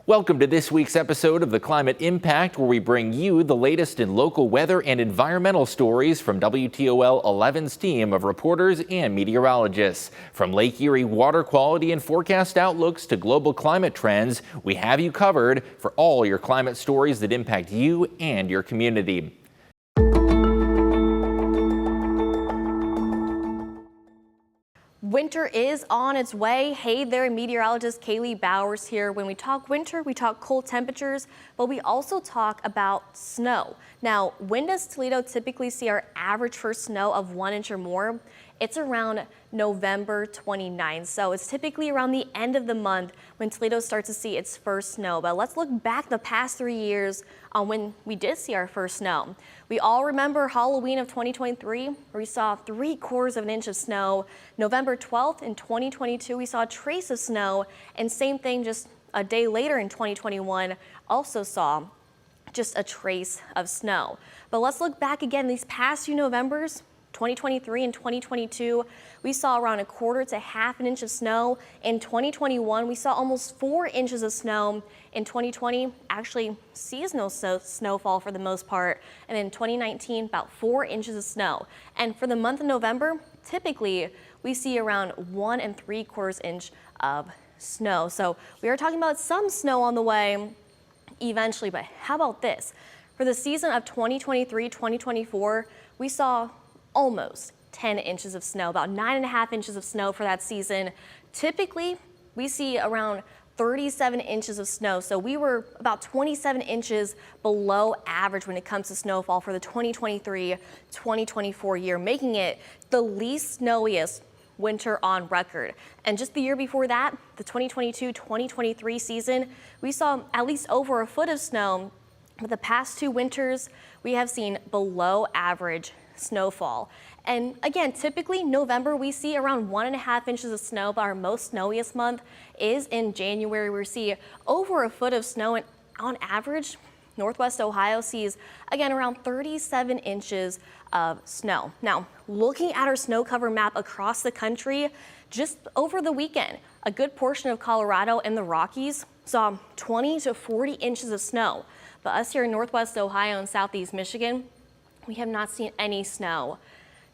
Welcome to this week's episode of The Climate Impact, where we bring you the latest in local weather and environmental stories from WTOL 11's team of reporters and meteorologists. From Lake Erie water quality and forecast outlooks to global climate trends, we have you covered for all your climate stories that impact you and your community. Winter is on its way. Hey there, meteorologist Kaylee Bowers here. When we talk winter, we talk cold temperatures, but we also talk about snow. Now, when does Toledo typically see our average first snow of 1 inch or more? It's around November 29th, so it's typically around the end of the month when Toledo starts to see its first snow. But let's look back the past 3 years on when we did see our first snow. We all remember Halloween of 2023, where we saw 3/4 of an inch of snow. November 12th in 2022, we saw a trace of snow, and same thing just a day later in 2021, also saw just a trace of snow. But let's look back again these past few Novembers. 2023 and 2022, we saw around 1/4 to 1/2 an inch of snow. In 2021, we saw almost 4 inches of snow. In 2020, actually seasonal snowfall for the most part. And in 2019, about 4 inches of snow. And for the month of November, typically we see around 1 3/4 inch of snow. So we are talking about some snow on the way eventually, but how about this? For the season of 2023-2024, we saw almost 10 inches of snow, about 9.5 inches of snow for that season. Typically, we see around 37 inches of snow. So we were about 27 inches below average when it comes to snowfall for the 2023-2024 year, making it the least snowiest winter on record. And just the year before that, the 2022-2023 season, we saw at least over 1 foot of snow. But the past 2 winters, we have seen below average snowfall. And again, typically November we see around 1.5 inches of snow, but our most snowiest month is in January, where we see over 1 foot of snow, and on average Northwest Ohio sees again around 37 inches of snow. Now, looking at our snow cover map across the country, just over the weekend, a good portion of Colorado and the Rockies saw 20 to 40 inches of snow. But us here in Northwest Ohio and Southeast Michigan, we have not seen any snow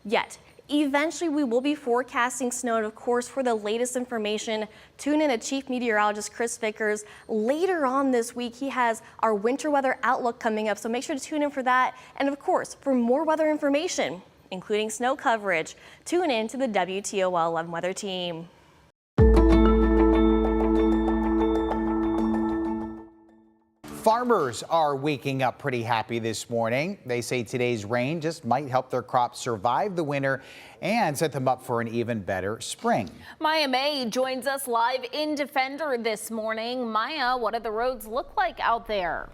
yet. Eventually, we will be forecasting snow, and of course, for the latest information, tune in to Chief Meteorologist Chris Vickers. Later on this week, he has our winter weather outlook coming up, so make sure to tune in for that. And of course, for more weather information, including snow coverage, tune in to the WTOL 11 weather team. Farmers are waking up pretty happy this morning. They say today's rain just might help their crops survive the winter and set them up for an even better spring. Maya May joins us live in Defender this morning. Maya, what do the roads look like out there?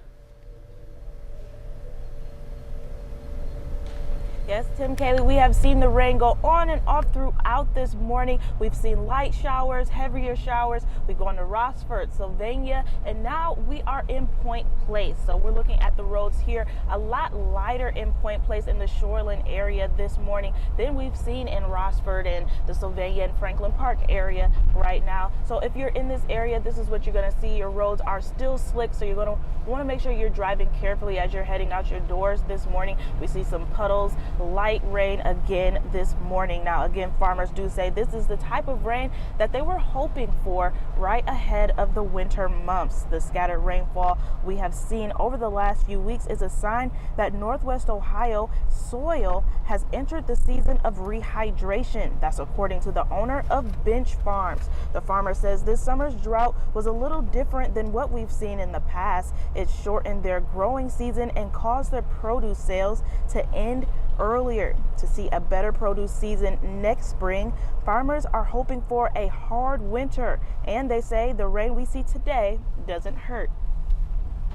Yes, Tim, Kaylee, we have seen the rain go on and off throughout this morning. We've seen light showers, heavier showers. We've gone to Rossford, Sylvania, and now we are in Point Place. So we're looking at the roads here, a lot lighter in Point Place in the Shoreland area this morning than we've seen in Rossford and the Sylvania and Franklin Park area right now. So if you're in this area, this is what you're going to see. Your roads are still slick, so you're going to want to make sure you're driving carefully as you're heading out your doors this morning. We see some puddles, light rain again this morning. Now again, farmers do say this is the type of rain that they were hoping for right ahead of the winter months. The scattered rainfall we have seen over the last few weeks is a sign that Northwest Ohio soil has entered the season of rehydration. That's according to the owner of Bench Farms. The farmer says this summer's drought was a little different than what we've seen in the past. It shortened their growing season and caused their produce sales to end earlier. To see a better produce season next spring, farmers are hoping for a hard winter, and they say the rain we see today doesn't hurt.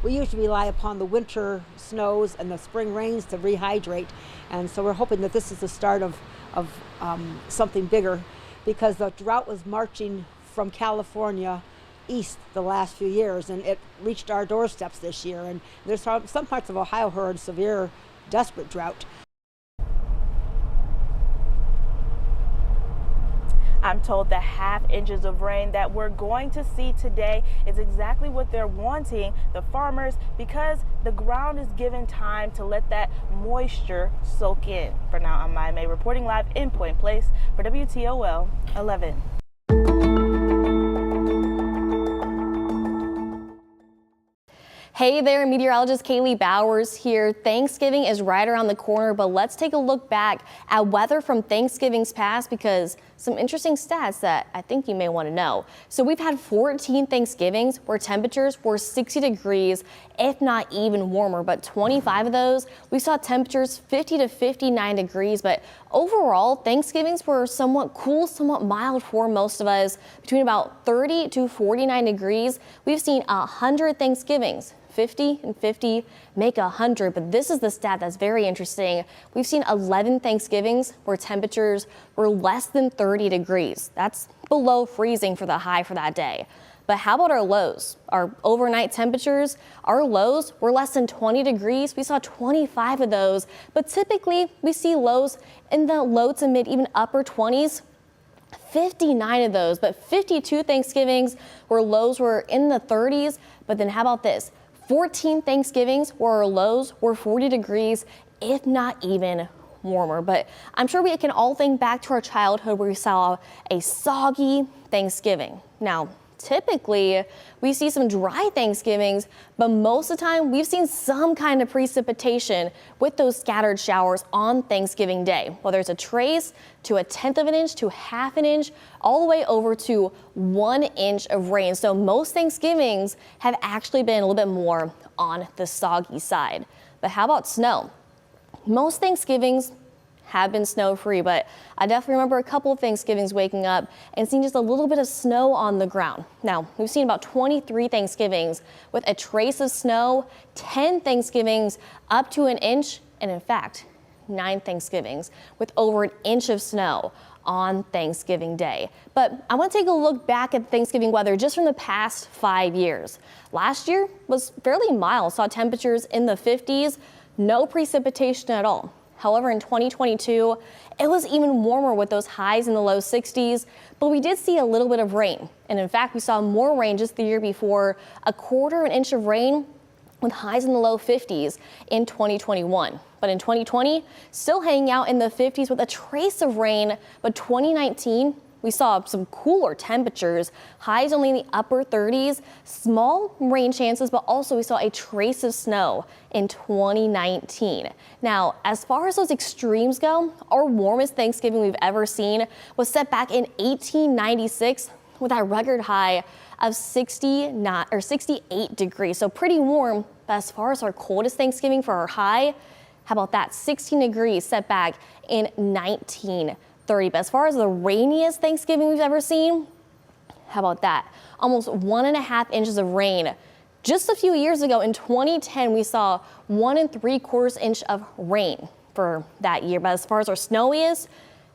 We usually rely upon the winter snows and the spring rains to rehydrate, and so we're hoping that this is the start of something bigger, because the drought was marching from California east the last few years, and it reached our doorsteps this year, and there's some parts of Ohio who are in severe, desperate drought. I'm told the ½ inches of rain that we're going to see today is exactly what they're wanting, the farmers, because the ground is given time to let that moisture soak in. For now, I'm Maya May reporting live in Point Place for WTOL 11. Hey there, meteorologist Kaylee Bowers here. Thanksgiving is right around the corner, but let's take a look back at weather from Thanksgiving's past because some interesting stats that I think you may want to know. So we've had 14 Thanksgivings where temperatures were 60 degrees, if not even warmer, but 25 of those, we saw temperatures 50 to 59 degrees, but overall, Thanksgivings were somewhat cool, somewhat mild for most of us, between about 30 to 49 degrees. We've seen 100 Thanksgivings. 50 and 50 make 100, but this is the stat that's very interesting. We've seen 11 Thanksgivings where temperatures were less than 30 degrees. That's below freezing for the high for that day. But how about our lows? Our overnight temperatures, our lows were less than 20 degrees. We saw 25 of those, but typically we see lows in the low to mid, even upper 20s. 59 of those, but 52 Thanksgivings where lows were in the 30s. But then how about this? 14 Thanksgivings where our lows were 40 degrees, if not even warmer. But I'm sure we can all think back to our childhood where we saw a soggy Thanksgiving. Now, typically we see some dry Thanksgivings, but most of the time we've seen some kind of precipitation with those scattered showers on Thanksgiving Day, whether it's a trace to 1/10 of an inch to 1/2 an inch, all the way over to 1 inch of rain. So most Thanksgivings have actually been a little bit more on the soggy side. But how about snow? Most Thanksgivings have been snow-free, but I definitely remember a couple of Thanksgivings waking up and seeing just a little bit of snow on the ground. Now, we've seen about 23 Thanksgivings with a trace of snow, 10 Thanksgivings up to 1 inch, and in fact, 9 Thanksgivings with over 1 inch of snow on Thanksgiving Day. But I want to take a look back at Thanksgiving weather just from the past 5 years. Last year was fairly mild, saw temperatures in the 50s, no precipitation at all. However, in 2022, it was even warmer with those highs in the low 60s, but we did see a little bit of rain. And in fact, we saw more rain just the year before, 1/4 inch of rain with highs in the low 50s in 2021. But in 2020, still hanging out in the 50s with a trace of rain, but 2019, we saw some cooler temperatures, highs only in the upper 30s, small rain chances, but also we saw a trace of snow in 2019. Now, as far as those extremes go, our warmest Thanksgiving we've ever seen was set back in 1896 with a record high of 68 degrees. So pretty warm, but as far as our coldest Thanksgiving for our high, how about that? 16 degrees set back in 1930. But as far as the rainiest Thanksgiving we've ever seen, how about that? Almost 1.5 inches of rain. Just a few years ago in 2010, we saw 1 3/4 inch of rain for that year. But as far as our snowiest,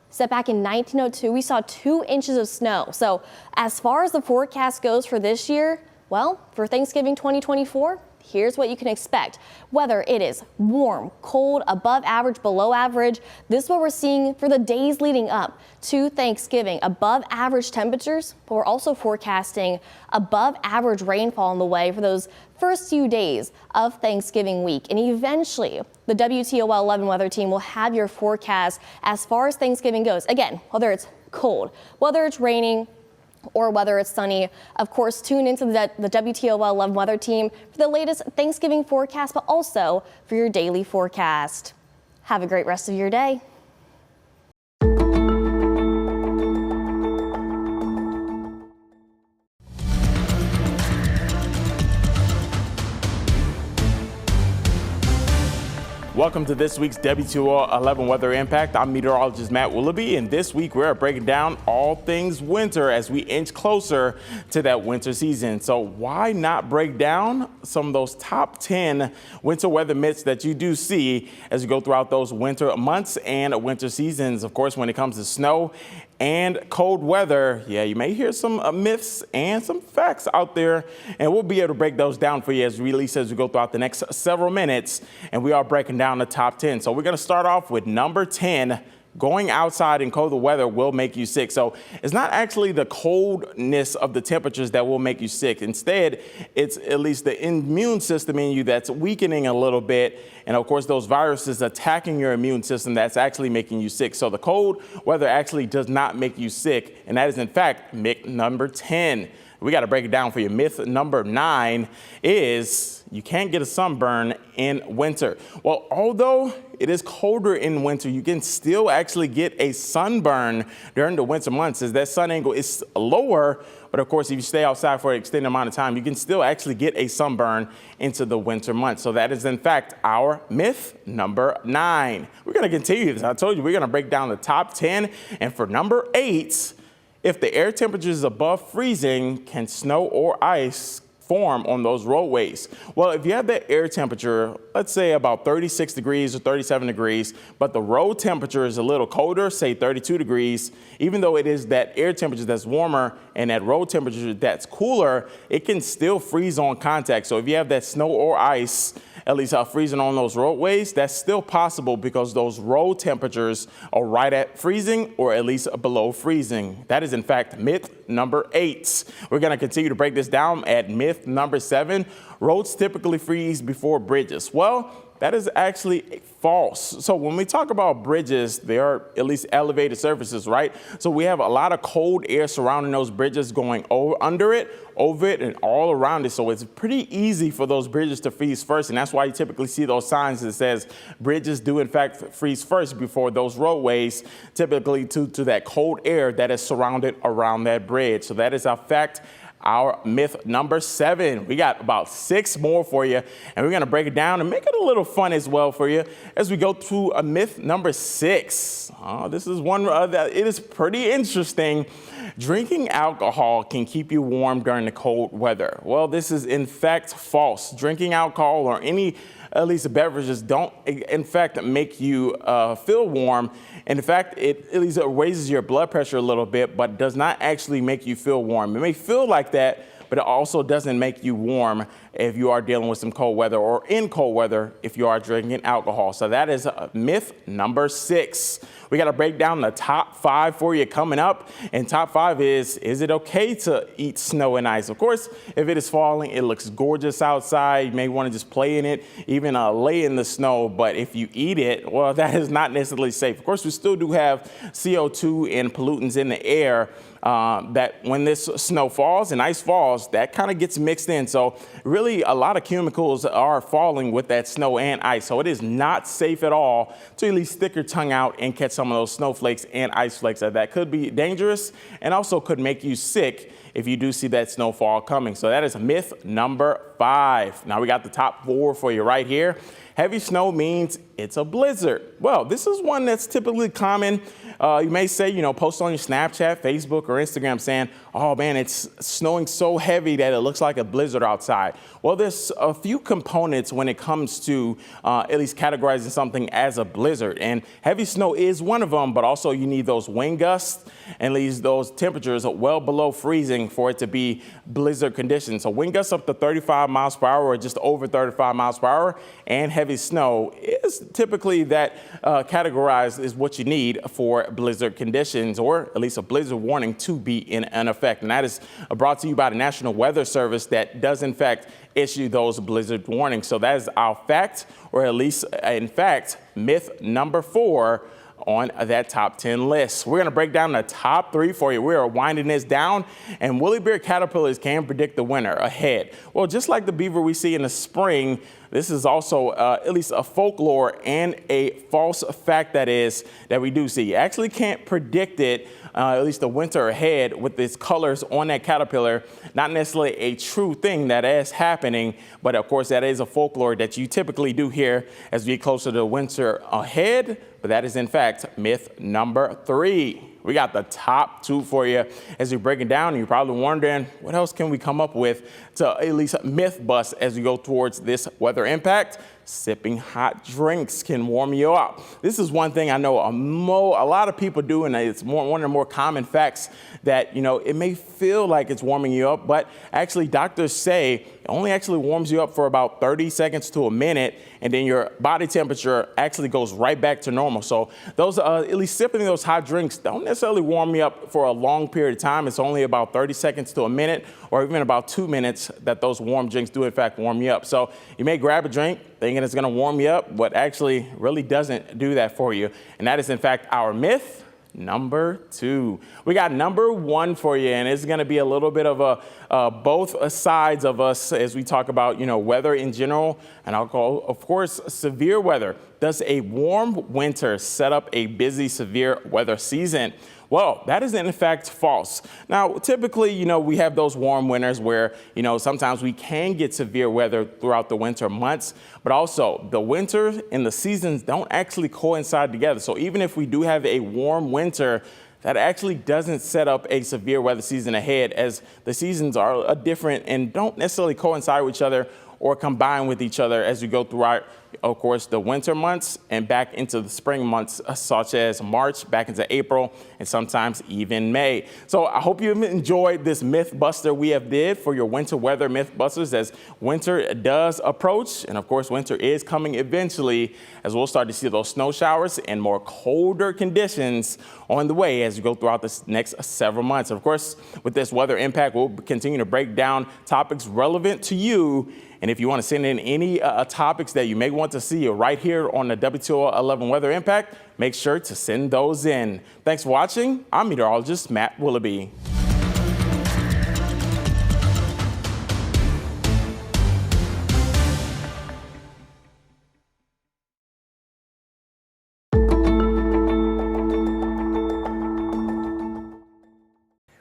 set back in 1902, we saw 2 inches of snow. So as far as the forecast goes for this year, well, for Thanksgiving 2024, here's what you can expect. Whether it is warm, cold, above average, below average, this is what we're seeing for the days leading up to Thanksgiving. Above average temperatures, but we're also forecasting above average rainfall on the way for those first few days of Thanksgiving week. And eventually, the WTOL 11 weather team will have your forecast as far as Thanksgiving goes. Again, whether it's cold, whether it's raining, or whether it's sunny. Of course, tune into the WTOL 11 weather team for the latest Thanksgiving forecast, but also for your daily forecast. Have a great rest of your day. Welcome to this week's WTOL 11 Weather Impact. I'm meteorologist Matt Willoughby, and this week we're breaking down all things winter as we inch closer to that winter season. So why not break down some of those top 10 winter weather myths that you do see as you go throughout those winter months and winter seasons? Of course, when it comes to snow and cold weather, yeah, you may hear some myths and some facts out there, and we'll be able to break those down for you as we go throughout the next several minutes, and we are breaking down the top 10. So we're going to start off with number 10, going outside in colder weather will make you sick. So it's not actually the coldness of the temperatures that will make you sick. Instead, it's at least the immune system in you that's weakening a little bit. And of course, those viruses attacking your immune system, that's actually making you sick. So the cold weather actually does not make you sick. And that is, in fact, myth number 10. We got to break it down for you. Myth number 9 is you can't get a sunburn in winter. Well, although it is colder in winter, you can still actually get a sunburn during the winter months as that sun angle is lower. But of course, if you stay outside for an extended amount of time, you can still actually get a sunburn into the winter months. So that is, in fact, our myth number 9. We're going to continue this. I told you we're going to break down the top 10. And for number 8, if the air temperature is above freezing, can snow or ice form on those roadways? Well, if you have that air temperature, let's say about 36 degrees or 37 degrees, but the road temperature is a little colder, say 32 degrees, even though it is that air temperature that's warmer and that road temperature that's cooler, it can still freeze on contact. So if you have that snow or ice, at least freezing on those roadways, that's still possible because those road temperatures are right at freezing or at least below freezing. That is, in fact, myth number 8. We're going to continue to break this down at myth number 7. Roads typically freeze before bridges. Well, that is actually false. So when we talk about bridges, they are at least elevated surfaces, right? So we have a lot of cold air surrounding those bridges going under it, over it, and all around it. So it's pretty easy for those bridges to freeze first. And that's why you typically see those signs that says bridges do in fact freeze first before those roadways, typically due to that cold air that is surrounded around that bridge. So that is a fact. Our myth number 7. We got about 6 more for you, and we're going to break it down and make it a little fun as well for you as we go through a myth number 6. This is one that it is pretty interesting. Drinking alcohol can keep you warm during the cold weather. Well, this is in fact false. Drinking alcohol or any at least beverages don't in fact make you feel warm. In fact, it at least raises your blood pressure a little bit, but does not actually make you feel warm. It may feel like that, but it also doesn't make you warm if you are dealing with some cold weather or in cold weather if you are drinking alcohol. So that is myth number 6. We got to break down the top 5 for you coming up. And top 5 is it okay to eat snow and ice? Of course, if it is falling, it looks gorgeous outside. You may want to just play in it, even lay in the snow. But if you eat it, well, that is not necessarily safe. Of course, we still do have CO2 and pollutants in the air. That when this snow falls and ice falls, that kind of gets mixed in. So really a lot of chemicals are falling with that snow and ice. So it is not safe at all to at least stick your tongue out and catch some of those snowflakes and ice flakes. That could be dangerous and also could make you sick if you do see that snowfall coming. So that is myth number 5. Now we got the top 4 for you right here. Heavy snow means it's a blizzard. Well, this is one that's typically common. You may say, post on your Snapchat, Facebook, or Instagram saying, oh man, it's snowing so heavy that it looks like a blizzard outside. Well, there's a few components when it comes to at least categorizing something as a blizzard. And heavy snow is one of them, but also you need those wind gusts and at least those temperatures well below freezing for it to be blizzard conditions. So wind gusts up to 35 miles per hour or just over 35 miles per hour, and heavy snow is typically that categorized is what you need for blizzard conditions, or at least a blizzard warning to be in effect. And that is brought to you by the National Weather Service that does in fact issue those blizzard warnings. So that is our fact, or at least in fact, myth number 4 on that top 10 list. We're going to break down the top 3 for you. We are winding this down, and woolly bear caterpillars can predict the winter ahead. Well, just like the beaver we see in the spring, this is also at least a folklore and a false fact that we do see. You actually can't predict it, at least the winter ahead, with its colors on that caterpillar. Not necessarily a true thing that is happening, but of course that is a folklore that you typically do hear as we get closer to winter ahead. But that is in fact myth number 3. We got the top 2 for you as we break it down. And you're probably wondering, what else can we come up with to at least myth bust as we go towards this weather impact? Sipping hot drinks can warm you up. This is one thing I know a lot of people do, and it's one of the more common facts that, it may feel like it's warming you up, but actually doctors say it only actually warms you up for about 30 seconds to a minute, and then your body temperature actually goes right back to normal. So those, at least sipping those hot drinks, don't necessarily warm you up for a long period of time. It's only about 30 seconds to a minute, or even about 2 minutes that those warm drinks do in fact warm you up. So you may grab a drink thinking it's going to warm you up, but actually really doesn't do that for you. And that is in fact our myth number 2. We got number 1 for you, and it's going to be a little bit of both sides of us as we talk about, weather in general, and I'll call, of course, severe weather. Does a warm winter set up a busy severe weather season? Well, that is in fact false. Now, typically, we have those warm winters where, sometimes we can get severe weather throughout the winter months, but also the winter and the seasons don't actually coincide together. So even if we do have a warm winter, that actually doesn't set up a severe weather season ahead, as the seasons are different and don't necessarily coincide with each other or combine with each other as we go throughout, of course, the winter months and back into the spring months, such as March, back into April, and sometimes even May. So I hope you enjoyed this myth buster we have did for your winter weather myth busters, as winter does approach. And of course, winter is coming eventually, as we'll start to see those snow showers and more colder conditions on the way as we go throughout this next several months. Of course, with this weather impact, we'll continue to break down topics relevant to you. And if you want to send in any topics that you may want to see right here on the WTOL 11 Weather Impact, make sure to send those in. Thanks for watching. I'm meteorologist Matt Willoughby.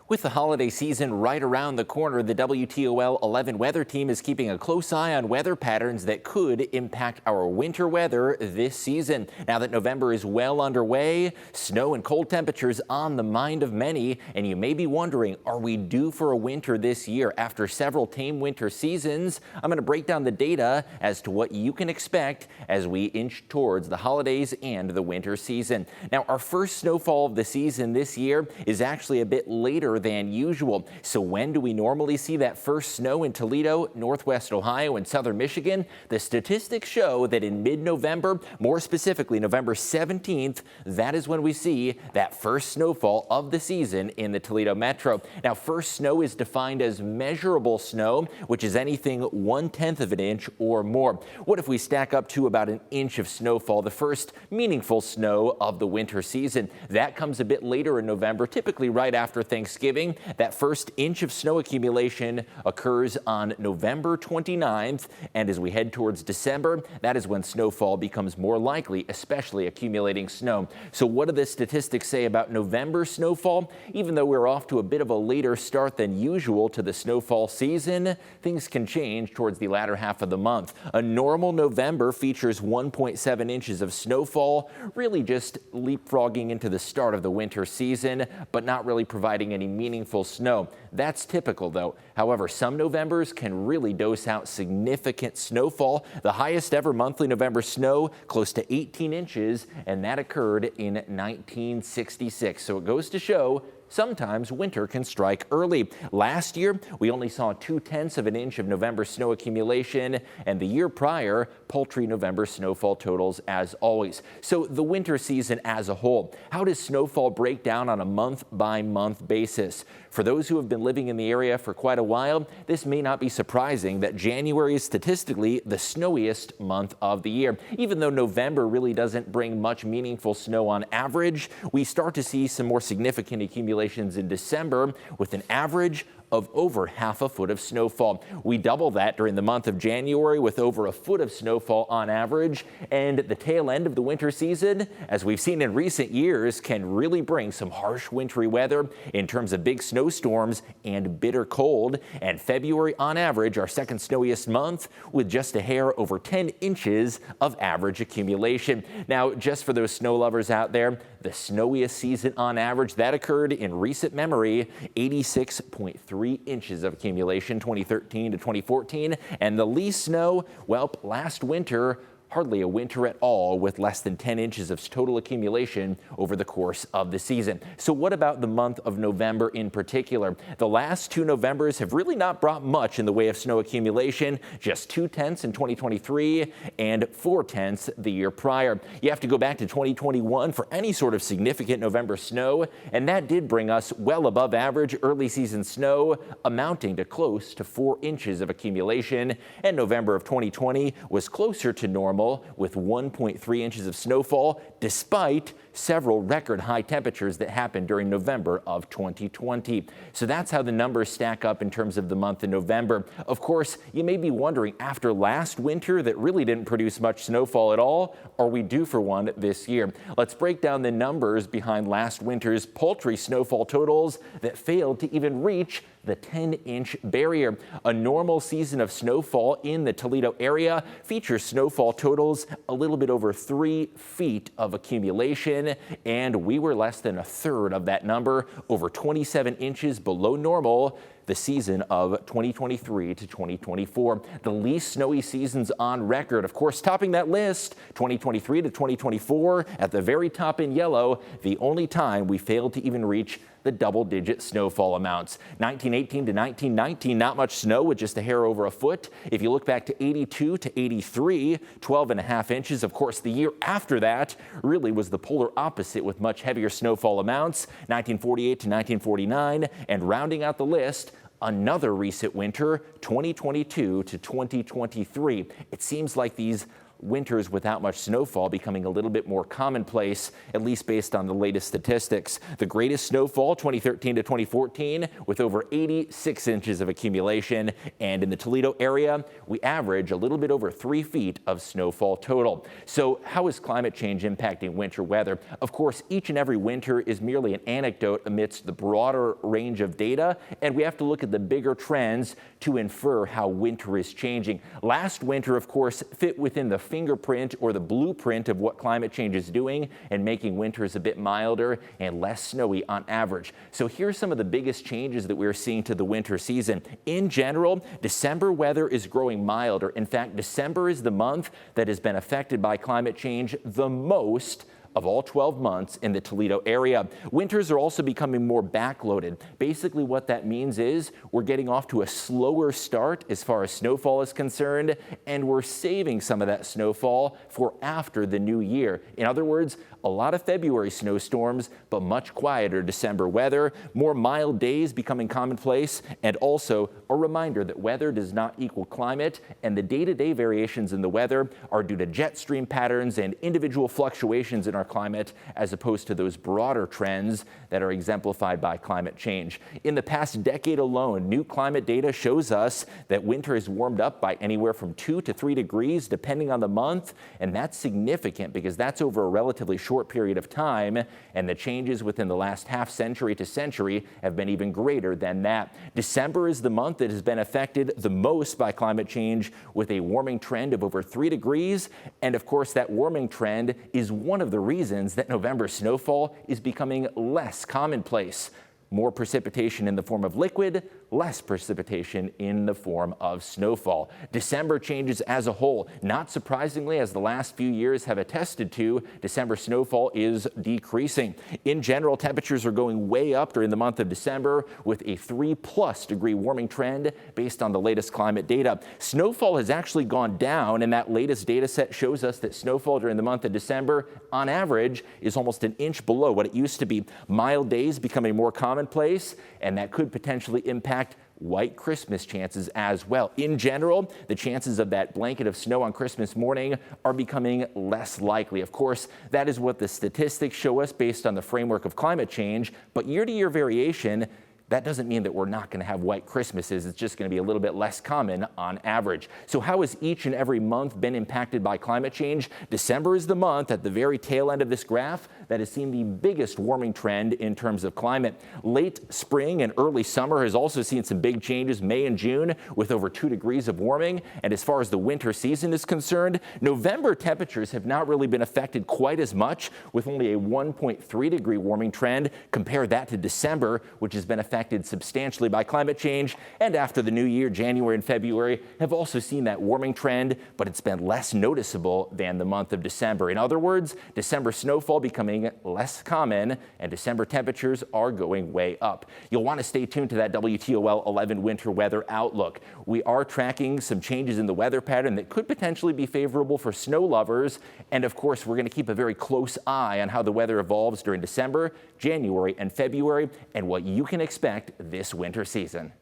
With the holiday season right around the corner, the WTOL 11 weather team is keeping a close eye on weather patterns that could impact our winter weather this season. Now that November is well underway, snow and cold temperatures on the mind of many, and you may be wondering, are we due for a winter this year? After several tame winter seasons, I'm going to break down the data as to what you can expect as we inch towards the holidays and the winter season. Now, our first snowfall of the season this year is actually a bit later than usual. So when do we normally see that first snow in Toledo, Northwest Ohio, and Southern Michigan? The statistics show that in mid-November, more specifically November 17th, that is when we see that first snowfall of the season in the Toledo metro. Now, first snow is defined as measurable snow, which is anything 1/10 of an inch or more. What if we stack up to about an inch of snowfall, the first meaningful snow of the winter season? That comes a bit later in November, typically right after Thanksgiving. That first inch of snow accumulation occurs on November 29th, and as we head towards December, that is when snowfall becomes more likely, especially accumulating snow. So what do the statistics say about November snowfall? Even though we're off to a bit of a later start than usual to the snowfall season, things can change towards the latter half of the month. A normal November features 1.7 inches of snowfall, really just leapfrogging into the start of the winter season, but not really providing any meaningful snow. That's typical though. However, some Novembers can really dose out significant snowfall. The highest ever monthly November snow, close to 18 inches, and that occurred in 1966. So it goes to show sometimes winter can strike early. Last year, we only saw 2/10 of an inch of November snow accumulation, and the year prior, paltry November snowfall totals as always. So the winter season as a whole, how does snowfall break down on a month-by-month basis? For those who have been living in the area for quite a while, this may not be surprising that January is statistically the snowiest month of the year. Even though November really doesn't bring much meaningful snow on average, we start to see some more significant accumulations in December with an average of over half a foot of snowfall. We double that during the month of January with over a foot of snowfall on average. And the tail end of the winter season, as we've seen in recent years, can really bring some harsh wintry weather in terms of big snowstorms and bitter cold. And February on average, our second snowiest month, with just a hair over 10 inches of average accumulation. Now, just for those snow lovers out there, the snowiest season on average that occurred in recent memory, 86.3 inches of accumulation, 2013 to 2014. And the least snow, well, last winter, hardly a winter at all, with less than 10 inches of total accumulation over the course of the season. So what about the month of November in particular? The last two Novembers have really not brought much in the way of snow accumulation, just 0.2 in 2023 and 0.4 the year prior. You have to go back to 2021 for any sort of significant November snow, and that did bring us well above average early season snow, amounting to close to 4 inches of accumulation. And November of 2020 was closer to normal, with 1.3 inches of snowfall, despite several record high temperatures that happened during November of 2020. So that's how the numbers stack up in terms of the month of November. Of course, you may be wondering, after last winter that really didn't produce much snowfall at all, are we due for one this year? Let's break down the numbers behind last winter's paltry snowfall totals that failed to even reach the 10-inch barrier. A normal season of snowfall in the Toledo area features snowfall totals a little bit over 3 feet of accumulation, and we were less than a third of that number, over 27 inches below normal, the season of 2023 to 2024. The least snowy seasons on record. Of course, topping that list, 2023 to 2024, at the very top in yellow, the only time we failed to even reach the double-digit snowfall amounts. 1918 to 1919, not much snow with just a hair over a foot. If you look back to 82 to 83, 12.5 inches. Of course, the year after that really was the polar opposite with much heavier snowfall amounts. 1948 to 1949, and rounding out the list, another recent winter, 2022 to 2023. It seems like these winters without much snowfall becoming a little bit more commonplace, at least based on the latest statistics. The greatest snowfall, 2013 to 2014, with over 86 inches of accumulation. And in the Toledo area, we average a little bit over 3 feet of snowfall total. So how is climate change impacting winter weather? Of course, each and every winter is merely an anecdote amidst the broader range of data, and we have to look at the bigger trends to infer how winter is changing. Last winter, of course, fit within the fingerprint or the blueprint of what climate change is doing and making winters a bit milder and less snowy on average. So here's some of the biggest changes that we're seeing to the winter season. In general, December weather is growing milder. In fact, December is the month that has been affected by climate change the most of all 12 months in the Toledo area. Winters are also becoming more backloaded. Basically what that means is we're getting off to a slower start as far as snowfall is concerned, and we're saving some of that snowfall for after the new year. In other words, a lot of February snowstorms, but much quieter December weather, more mild days becoming commonplace, and also a reminder that weather does not equal climate, and the day-to-day variations in the weather are due to jet stream patterns and individual fluctuations in our climate, as opposed to those broader trends that are exemplified by climate change. In the past decade alone, new climate data shows us that winter has warmed up by anywhere from 2 to 3 degrees, depending on the month, and that's significant because that's over a relatively short period of time, and the changes within the last half century to century have been even greater than that. December is the month that has been affected the most by climate change, with a warming trend of over 3 degrees, and of course that warming trend is one of the reasons that November snowfall is becoming less commonplace. More precipitation in the form of liquid, less precipitation in the form of snowfall. December changes as a whole. Not surprisingly, as the last few years have attested to, December snowfall is decreasing. In general, temperatures are going way up during the month of December, with a 3+ degree warming trend based on the latest climate data. Snowfall has actually gone down, and that latest data set shows us that snowfall during the month of December, on average, is almost an inch below what it used to be. Mild days becoming more commonplace, and that could potentially impact white Christmas chances as well. In general, the chances of that blanket of snow on Christmas morning are becoming less likely. Of course, that is what the statistics show us based on the framework of climate change, but year-to-year variation, that doesn't mean that we're not going to have white Christmases. It's just going to be a little bit less common on average. So how has each and every month been impacted by climate change? December is the month at the very tail end of this graph that has seen the biggest warming trend in terms of climate. Late spring and early summer has also seen some big changes, May and June, with over 2 degrees of warming. And as far as the winter season is concerned, November temperatures have not really been affected quite as much, with only a 1.3 degree warming trend. Compare that to December, which has been affected substantially by climate change. And after the new year, January and February have also seen that warming trend, but it's been less noticeable than the month of December. In other words, December snowfall becoming less common, and December temperatures are going way up. You'll want to stay tuned to that WTOL 11 winter weather outlook. We are tracking some changes in the weather pattern that could potentially be favorable for snow lovers. And of course, we're going to keep a very close eye on how the weather evolves during December, January, and February, and what you can expect this winter season.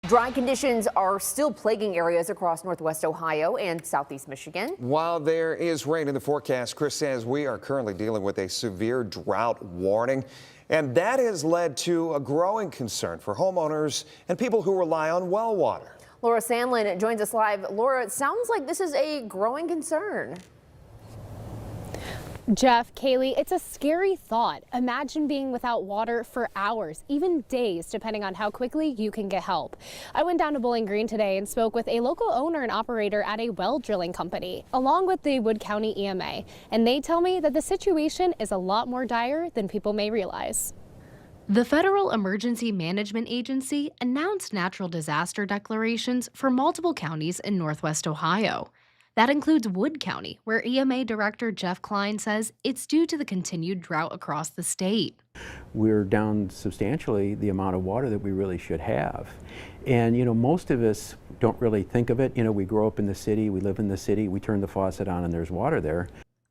Dry conditions are still plaguing areas across Northwest Ohio and Southeast Michigan. While there is rain in the forecast, Chris says we are currently dealing with a severe drought warning, and that has led to a growing concern for homeowners and people who rely on well water. Laura Sandlin joins us live. Laura, it sounds like this is a growing concern. Jeff, Kaylee, it's a scary thought. Imagine being without water for hours, even days, depending on how quickly you can get help. I went down to Bowling Green today and spoke with a local owner and operator at a well drilling company, along with the Wood County EMA, and they tell me that the situation is a lot more dire than people may realize. The Federal Emergency Management Agency announced natural disaster declarations for multiple counties in Northwest Ohio. That includes Wood County, where EMA Director Jeff Klein says it's due to the continued drought across the state. We're down substantially the amount of water that we really should have. And, most of us don't really think of it. We grow up in the city, we live in the city, we turn the faucet on and there's water there.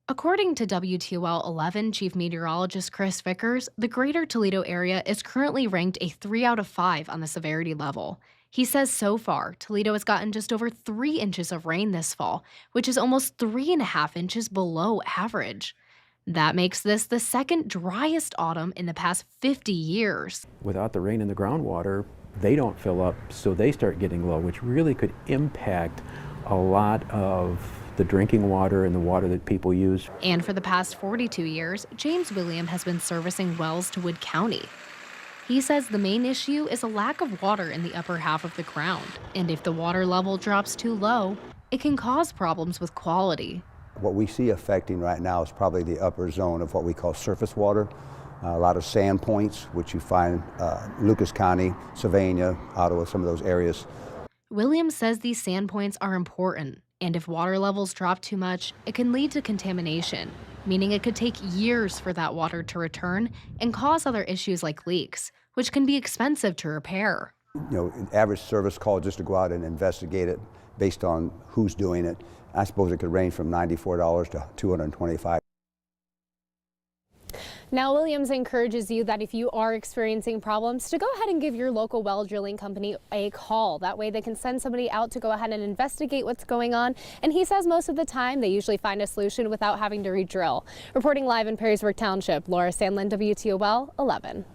According to WTOL 11 Chief Meteorologist Chris Vickers, the greater Toledo area is currently ranked a 3 out of 5 on the severity level. He says so far, Toledo has gotten just over 3 inches of rain this fall, which is almost 3.5 inches below average. That makes this the second driest autumn in the past 50 years. Without the rain and the groundwater, they don't fill up, so they start getting low, which really could impact a lot of the drinking water and the water that people use. And for the past 42 years, James William has been servicing wells to Wood County. He says the main issue is a lack of water in the upper half of the ground. And if the water level drops too low, it can cause problems with quality. What we see affecting right now is probably the upper zone of what we call surface water. A lot of sand points, which you find Lucas County, Sylvania, Ottawa, some of those areas. Williams says these sand points are important. And if water levels drop too much, it can lead to contamination, meaning it could take years for that water to return and cause other issues like leaks, which can be expensive to repair. An average service call just to go out and investigate it based on who's doing it, I suppose it could range from $94 to $225. Now, Williams encourages you that if you are experiencing problems, to go ahead and give your local well drilling company a call. That way they can send somebody out to go ahead and investigate what's going on. And he says most of the time they usually find a solution without having to re-drill. Reporting live in Perrysburg Township, Laura Sandlin, WTOL 11.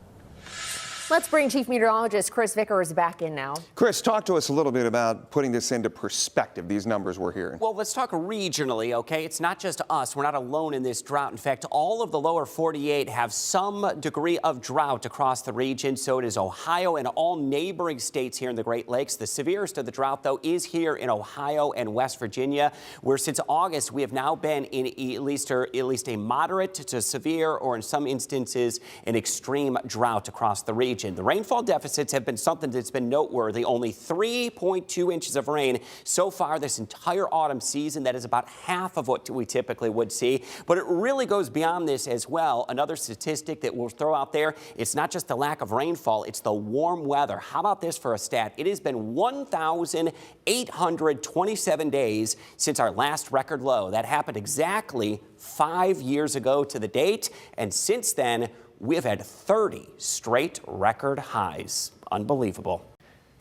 Let's bring Chief Meteorologist Chris Vickers back in now. Chris, talk to us a little bit about putting this into perspective, these numbers we're hearing. Well, let's talk regionally, okay? It's not just us. We're not alone in this drought. In fact, all of the lower 48 have some degree of drought across the region. So it is Ohio and all neighboring states here in the Great Lakes. The severest of the drought, though, is here in Ohio and West Virginia, where since August we have now been in at least a moderate to severe, or in some instances, an extreme drought across the region. The rainfall deficits have been something that's been noteworthy. Only 3.2 inches of rain so far this entire autumn season. That is about half of what we typically would see. But it really goes beyond this as well. Another statistic that we'll throw out there, it's not just the lack of rainfall, it's the warm weather. How about this for a stat? It has been 1,827 days since our last record low. That happened exactly 5 years ago to the date. And since then, we have had 30 straight record highs. Unbelievable.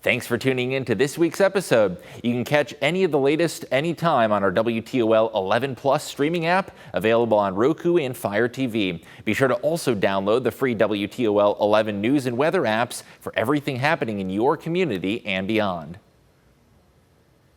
Thanks for tuning in to this week's episode. You can catch any of the latest anytime on our WTOL 11 Plus streaming app, available on Roku and Fire TV. Be sure to also download the free WTOL 11 news and weather apps for everything happening in your community and beyond.